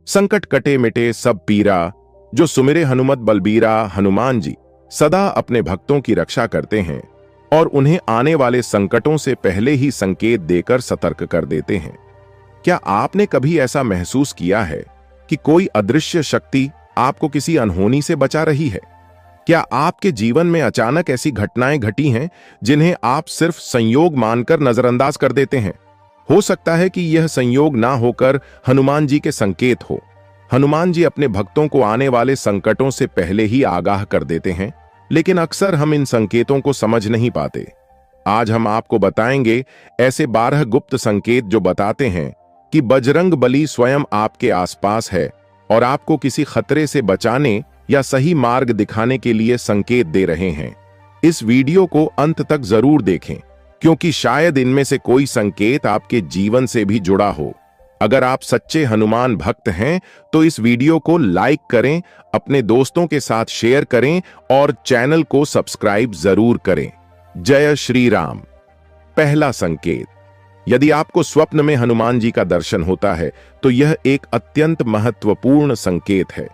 संकट कटे मिटे सब पीरा, जो सुमिरे हनुमत बलबीरा। हनुमान जी सदा अपने भक्तों की रक्षा करते हैं और उन्हें आने वाले संकटों से पहले ही संकेत देकर सतर्क कर देते हैं। क्या आपने कभी ऐसा महसूस किया है कि कोई अदृश्य शक्ति आपको किसी अनहोनी से बचा रही है? क्या आपके जीवन में अचानक ऐसी घटनाएं घटी हैं जिन्हें आप सिर्फ संयोग मानकर नजरअंदाज कर देते हैं? हो सकता है कि यह संयोग ना होकर हनुमान जी के संकेत हो। हनुमान जी अपने भक्तों को आने वाले संकटों से पहले ही आगाह कर देते हैं, लेकिन अक्सर हम इन संकेतों को समझ नहीं पाते। आज हम आपको बताएंगे ऐसे 12 गुप्त संकेत जो बताते हैं कि बजरंग बली स्वयं आपके आसपास है और आपको किसी खतरे से बचाने या सही मार्ग दिखाने के लिए संकेत दे रहे हैं। इस वीडियो को अंत तक जरूर देखें, क्योंकि शायद इनमें से कोई संकेत आपके जीवन से भी जुड़ा हो। अगर आप सच्चे हनुमान भक्त हैं तो इस वीडियो को लाइक करें, अपने दोस्तों के साथ शेयर करें और चैनल को सब्सक्राइब जरूर करें। जय श्री राम। पहला संकेत, यदि आपको स्वप्न में हनुमान जी का दर्शन होता है तो यह एक अत्यंत महत्वपूर्ण संकेत है।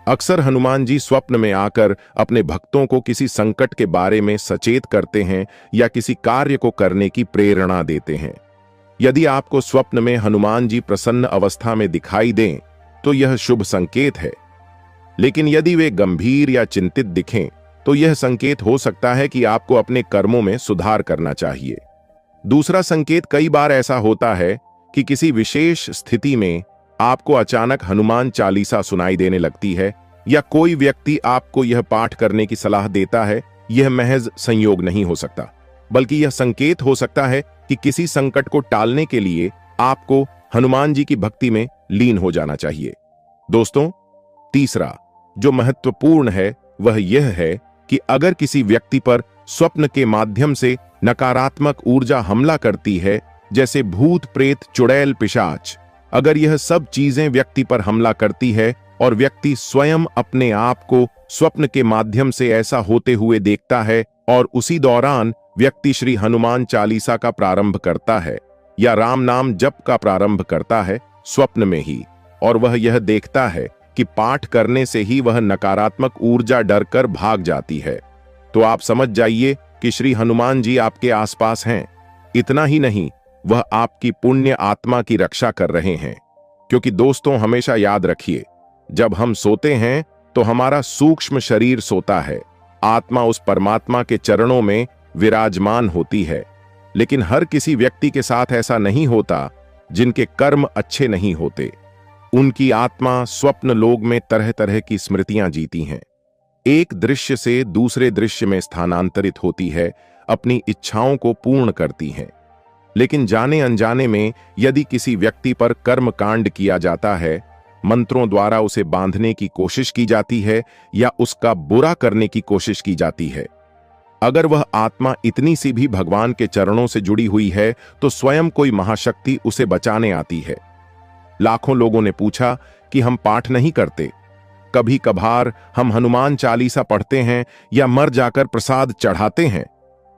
अक्सर हनुमान जी स्वप्न में आकर अपने भक्तों को किसी संकट के बारे में सचेत करते हैं या किसी कार्य को करने की प्रेरणा देते हैं। यदि आपको स्वप्न में हनुमान जी प्रसन्न अवस्था में दिखाई दें तो यह शुभ संकेत है, लेकिन यदि वे गंभीर या चिंतित दिखें तो यह संकेत हो सकता है कि आपको अपने कर्मों में सुधार करना चाहिए। दूसरा संकेत, कई बार ऐसा होता है कि किसी विशेष स्थिति में आपको अचानक हनुमान चालीसा सुनाई देने लगती है या कोई व्यक्ति आपको यह पाठ करने की सलाह देता है। यह महज संयोग नहीं हो सकता, बल्कि यह संकेत हो सकता है कि किसी संकट को टालने के लिए आपको हनुमान जी की भक्ति में लीन हो जाना चाहिए। दोस्तों, तीसरा जो महत्वपूर्ण है वह यह है कि अगर किसी व्यक्ति पर स्वप्न के माध्यम से नकारात्मक ऊर्जा हमला करती है, जैसे भूत प्रेत चुड़ैल पिशाच, अगर यह सब चीजें व्यक्ति पर हमला करती है और व्यक्ति स्वयं अपने आप को स्वप्न के माध्यम से ऐसा होते हुए देखता है और उसी दौरान व्यक्ति श्री हनुमान चालीसा का प्रारंभ करता है या राम नाम जप का प्रारंभ करता है स्वप्न में ही, और वह यह देखता है कि पाठ करने से ही वह नकारात्मक ऊर्जा डरकर भाग जाती है, तो आप समझ जाइए कि श्री हनुमान जी आपके आसपास हैं। इतना ही नहीं, वह आपकी पुण्य आत्मा की रक्षा कर रहे हैं, क्योंकि दोस्तों हमेशा याद रखिए, जब हम सोते हैं तो हमारा सूक्ष्म शरीर सोता है, आत्मा उस परमात्मा के चरणों में विराजमान होती है। लेकिन हर किसी व्यक्ति के साथ ऐसा नहीं होता जिनके कर्म अच्छे नहीं होते। उनकी आत्मा स्वप्न लोक में तरह तरह की स्मृतियां जीती हैं, एक दृश्य से दूसरे दृश्य में स्थानांतरित होती है, अपनी इच्छाओं को पूर्ण करती हैं। लेकिन जाने अनजाने में यदि किसी व्यक्ति पर कर्म कांड किया जाता है, मंत्रों द्वारा उसे बांधने की कोशिश की जाती है या उसका बुरा करने की कोशिश की जाती है, अगर वह आत्मा इतनी सी भी भगवान के चरणों से जुड़ी हुई है तो स्वयं कोई महाशक्ति उसे बचाने आती है। लाखों लोगों ने पूछा कि हम पाठ नहीं करते, कभी कभार हम हनुमान चालीसा पढ़ते हैं या मर जाकर प्रसाद चढ़ाते हैं,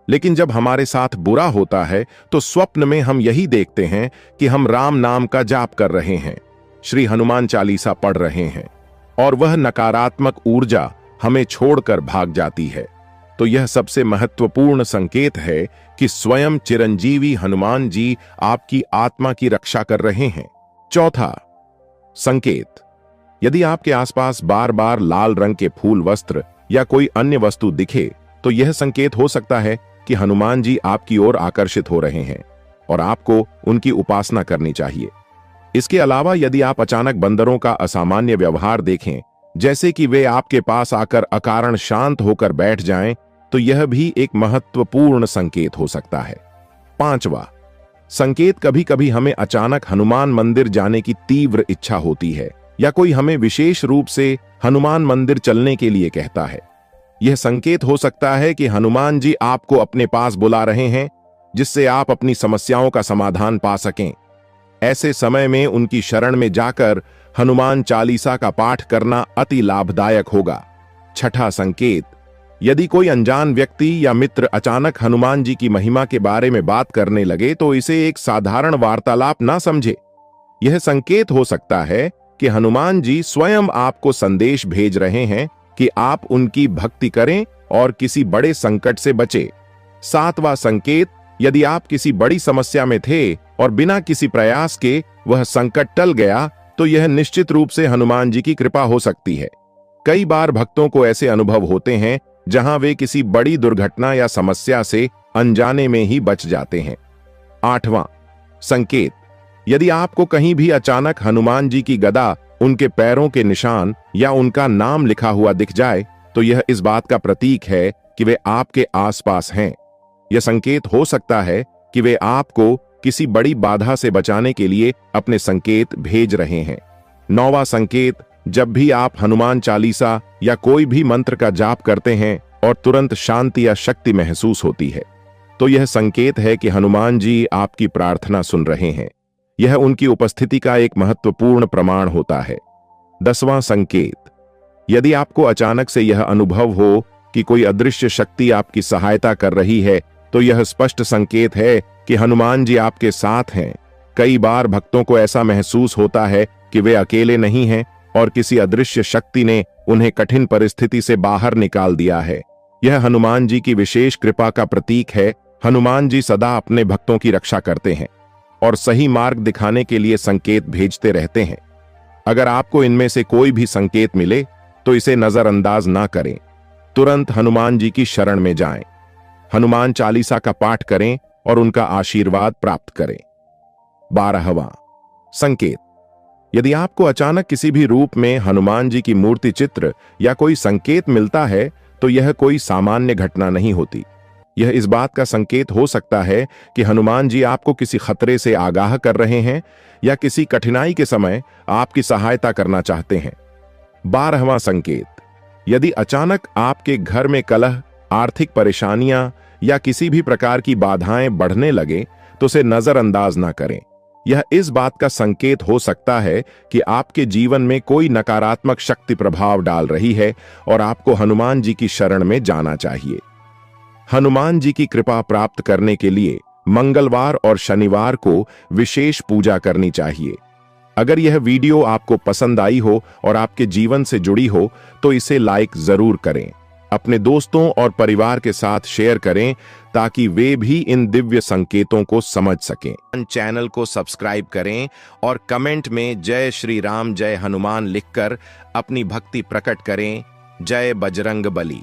लेकिन जब हमारे साथ बुरा होता है तो स्वप्न में हम यही देखते हैं कि हम राम नाम का जाप कर रहे हैं, श्री हनुमान चालीसा पढ़ रहे हैं, और वह नकारात्मक ऊर्जा हमें छोड़कर भाग जाती है। तो यह सबसे महत्वपूर्ण संकेत है कि स्वयं चिरंजीवी हनुमान जी आपकी आत्मा की रक्षा कर रहे हैं। चौथा संकेत, यदि आपके आसपास बार बार लाल रंग के फूल, वस्त्र या कोई अन्य वस्तु दिखे तो यह संकेत हो सकता है कि हनुमान जी आपकी ओर आकर्षित हो रहे हैं और आपको उनकी उपासना करनी चाहिए। इसके अलावा यदि आप अचानक बंदरों का असामान्य व्यवहार देखें, जैसे कि वे आपके पास आकर अकारण शांत होकर बैठ जाएं, तो यह भी एक महत्वपूर्ण संकेत हो सकता है। पांचवा संकेत, कभी कभी हमें अचानक हनुमान मंदिर जाने की तीव्र इच्छा होती है या कोई हमें विशेष रूप से हनुमान मंदिर चलने के लिए कहता है। यह संकेत हो सकता है कि हनुमान जी आपको अपने पास बुला रहे हैं, जिससे आप अपनी समस्याओं का समाधान पा सकें। ऐसे समय में उनकी शरण में जाकर हनुमान चालीसा का पाठ करना अति लाभदायक होगा। छठा संकेत, यदि कोई अनजान व्यक्ति या मित्र अचानक हनुमान जी की महिमा के बारे में बात करने लगे तो इसे एक साधारण वार्तालाप ना समझे। यह संकेत हो सकता है कि हनुमान जी स्वयं आपको संदेश भेज रहे हैं कि आप उनकी भक्ति करें और किसी बड़े संकट से बचे। 7वां संकेत, यदि आप किसी बड़ी समस्या में थे और बिना किसी प्रयास के वह संकट टल गया, तो यह निश्चित रूप से हनुमान जी की कृपा हो सकती है। कई बार भक्तों को ऐसे अनुभव होते हैं जहां वे किसी बड़ी दुर्घटना या समस्या से अनजाने में ही बच जाते हैं। 8वां संकेत, यदि आपको कहीं भी अचानक हनुमान जी की गदा, उनके पैरों के निशान या उनका नाम लिखा हुआ दिख जाए, तो यह इस बात का प्रतीक है कि वे आपके आसपास हैं। यह संकेत हो सकता है कि वे आपको किसी बड़ी बाधा से बचाने के लिए अपने संकेत भेज रहे हैं। 9वां संकेत, जब भी आप हनुमान चालीसा या कोई भी मंत्र का जाप करते हैं और तुरंत शांति या शक्ति महसूस होती है, तो यह संकेत है कि हनुमान जी आपकी प्रार्थना सुन रहे हैं। यह उनकी उपस्थिति का एक महत्वपूर्ण प्रमाण होता है। 10वां संकेत, यदि आपको अचानक से यह अनुभव हो कि कोई अदृश्य शक्ति आपकी सहायता कर रही है, तो यह स्पष्ट संकेत है कि हनुमान जी आपके साथ हैं। कई बार भक्तों को ऐसा महसूस होता है कि वे अकेले नहीं हैं और किसी अदृश्य शक्ति ने उन्हें कठिन परिस्थिति से बाहर निकाल दिया है। यह हनुमान जी की विशेष कृपा का प्रतीक है। हनुमान जी सदा अपने भक्तों की रक्षा करते हैं और सही मार्ग दिखाने के लिए संकेत भेजते रहते हैं। अगर आपको इनमें से कोई भी संकेत मिले, तो इसे नजरअंदाज ना करें। तुरंत हनुमान जी की शरण में जाएं, हनुमान चालीसा का पाठ करें और उनका आशीर्वाद प्राप्त करें। 12वां संकेत, यदि आपको अचानक किसी भी रूप में हनुमान जी की मूर्ति चित्र या कोई संकेत मिलता है, तो यह कोई सामान्य घटना नहीं होती। यह इस बात का संकेत हो सकता है कि हनुमान जी आपको किसी खतरे से आगाह कर रहे हैं या किसी कठिनाई के समय आपकी सहायता करना चाहते हैं। 12वां संकेत, यदि अचानक आपके घर में कलह, आर्थिक परेशानियां या किसी भी प्रकार की बाधाएं बढ़ने लगे, तो उसे नजरअंदाज ना करें। यह इस बात का संकेत हो सकता है कि आपके जीवन में कोई नकारात्मक शक्ति प्रभाव डाल रही है और आपको हनुमान जी की शरण में जाना चाहिए। हनुमान जी की कृपा प्राप्त करने के लिए मंगलवार और शनिवार को विशेष पूजा करनी चाहिए। अगर यह वीडियो आपको पसंद आई हो और आपके जीवन से जुड़ी हो, तो इसे लाइक जरूर करें। अपने दोस्तों और परिवार के साथ शेयर करें ताकि वे भी इन दिव्य संकेतों को समझ सकें। चैनल को सब्सक्राइब करें और कमेंट में जय श्री राम, जय हनुमान लिखकर अपनी भक्ति प्रकट करें। जय बजरंग बली।